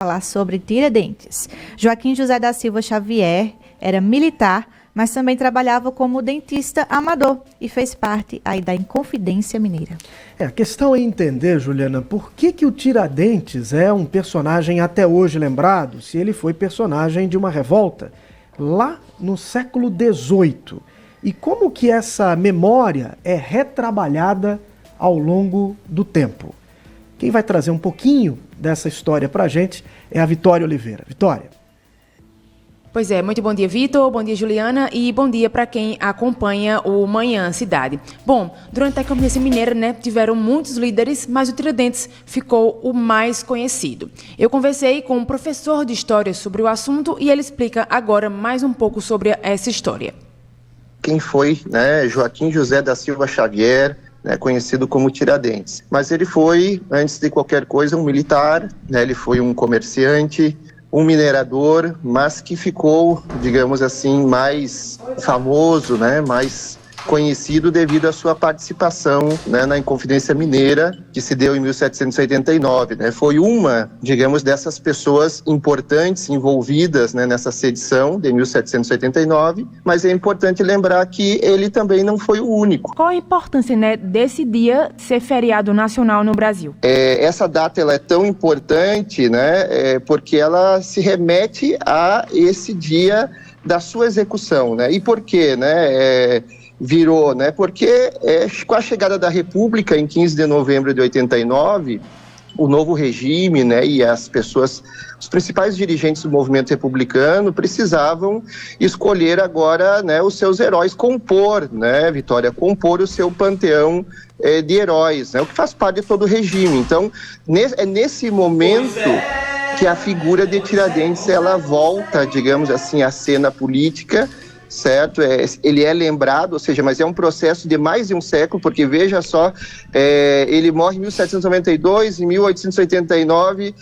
Falar sobre Tiradentes. Joaquim José da Silva Xavier era militar, mas também trabalhava como dentista amador e fez parte aí da Inconfidência Mineira. A questão é entender, Juliana, por que o Tiradentes é um personagem até hoje lembrado, se ele foi personagem de uma revolta lá no século XVIII. E como que essa memória é retrabalhada ao longo do tempo. Quem vai trazer um pouquinho dessa história pra gente é a Vitória Oliveira. Vitória. Pois é, muito bom dia, Vitor, bom dia, Juliana, e bom dia para quem acompanha o Manhã Cidade. Bom, durante a Inconfidência Mineira, tiveram muitos líderes, mas o Tiradentes ficou o mais conhecido. Eu conversei com um professor de História sobre o assunto e ele explica agora mais um pouco sobre essa história. Quem foi, Joaquim José da Silva Xavier, conhecido como Tiradentes. Mas ele foi, antes de qualquer coisa, um militar, ele foi um comerciante, um minerador, mas que ficou, digamos assim, mais famoso, mais conhecido devido à sua participação na Inconfidência Mineira, que se deu em 1789. Foi uma, digamos, dessas pessoas importantes envolvidas nessa sedição de 1789, mas é importante lembrar que ele também não foi o único. Qual a importância desse dia ser feriado nacional no Brasil? Essa data ela é tão importante porque ela se remete a esse dia da sua execução. E por quê? Virou, porque com a chegada da República em 15 de novembro de 89, o novo regime, e as pessoas, os principais dirigentes do movimento republicano precisavam escolher agora, os seus heróis, compor, Vitória, compor o seu panteão de heróis, o que faz parte de todo o regime. Então, é nesse momento que a figura de Tiradentes, ela volta, digamos assim, à cena política, certo? Ele é lembrado, ou seja, mas é um processo de mais de um século, porque veja só, ele morre em 1792, em 1889,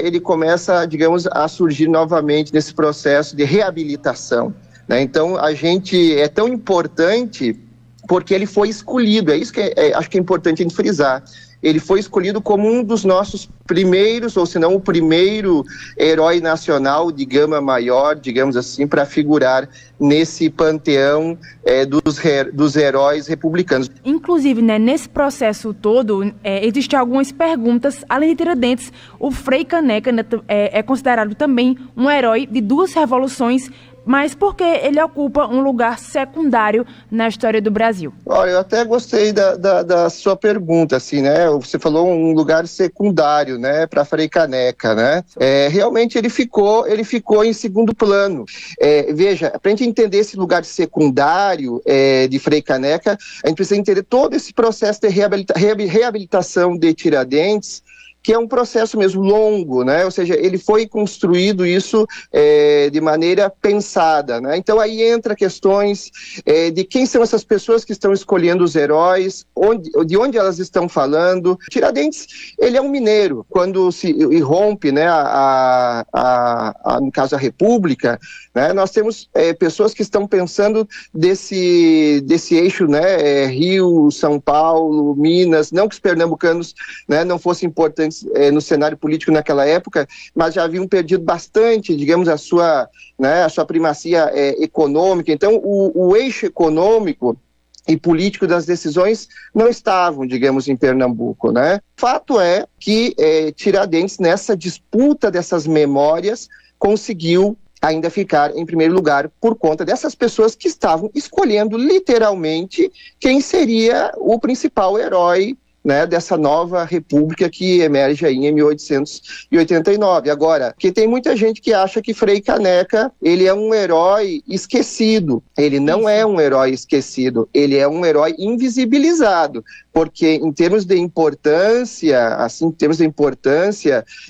ele começa, digamos, a surgir novamente nesse processo de reabilitação. Então, a gente é tão importante porque ele foi escolhido, é isso que acho que é importante a gente frisar. Ele foi escolhido como um dos nossos primeiros, ou se não o primeiro herói nacional de gama maior, digamos assim, para figurar nesse panteão dos heróis republicanos. Inclusive, nesse processo todo, existem algumas perguntas. Além de Tiradentes, o Frei Caneca é considerado também um herói de duas revoluções, mas por que ele ocupa um lugar secundário na história do Brasil? Olha, eu até gostei da sua pergunta, assim, Você falou um lugar secundário, para Frei Caneca, Realmente ele ficou em segundo plano. Veja, para a gente entender esse lugar secundário de Frei Caneca, a gente precisa entender todo esse processo de reabilitação de Tiradentes, que é um processo mesmo longo, ou seja, ele foi construído isso de maneira pensada. Então aí entra questões de quem são essas pessoas que estão escolhendo os heróis, de onde elas estão falando. Tiradentes, ele é um mineiro. Quando se irrompe, no caso a República, nós temos pessoas que estão pensando desse eixo, Rio, São Paulo, Minas, não que os pernambucanos não fossem importantes no cenário político naquela época, mas já haviam perdido bastante, digamos, a sua primacia econômica. Então, o eixo econômico e político das decisões não estavam, digamos, em Pernambuco, Fato é que Tiradentes, nessa disputa dessas memórias, conseguiu ainda ficar em primeiro lugar por conta dessas pessoas que estavam escolhendo literalmente quem seria o principal herói dessa nova república que emerge aí em 1889. Agora, que tem muita gente que acha que Frei Caneca, ele é um herói esquecido. Ele não é um herói esquecido, ele é um herói invisibilizado, porque em termos de importância,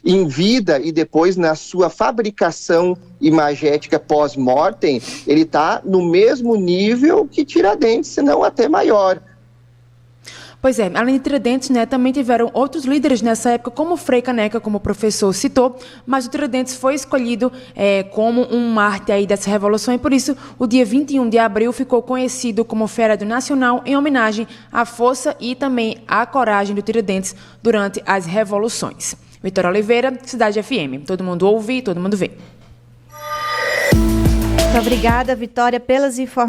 em vida e depois na sua fabricação imagética pós-mortem, ele está no mesmo nível que Tiradentes, se não até maior. Pois é, além de Tiradentes, também tiveram outros líderes nessa época, como Frei Caneca, como o professor citou, mas o Tiradentes foi escolhido como um mártir aí dessa revolução e por isso o dia 21 de abril ficou conhecido como feriado nacional em homenagem à força e também à coragem do Tiradentes durante as revoluções. Vitória Oliveira, Cidade FM. Todo mundo ouve, todo mundo vê. Muito obrigada, Vitória, pelas informações.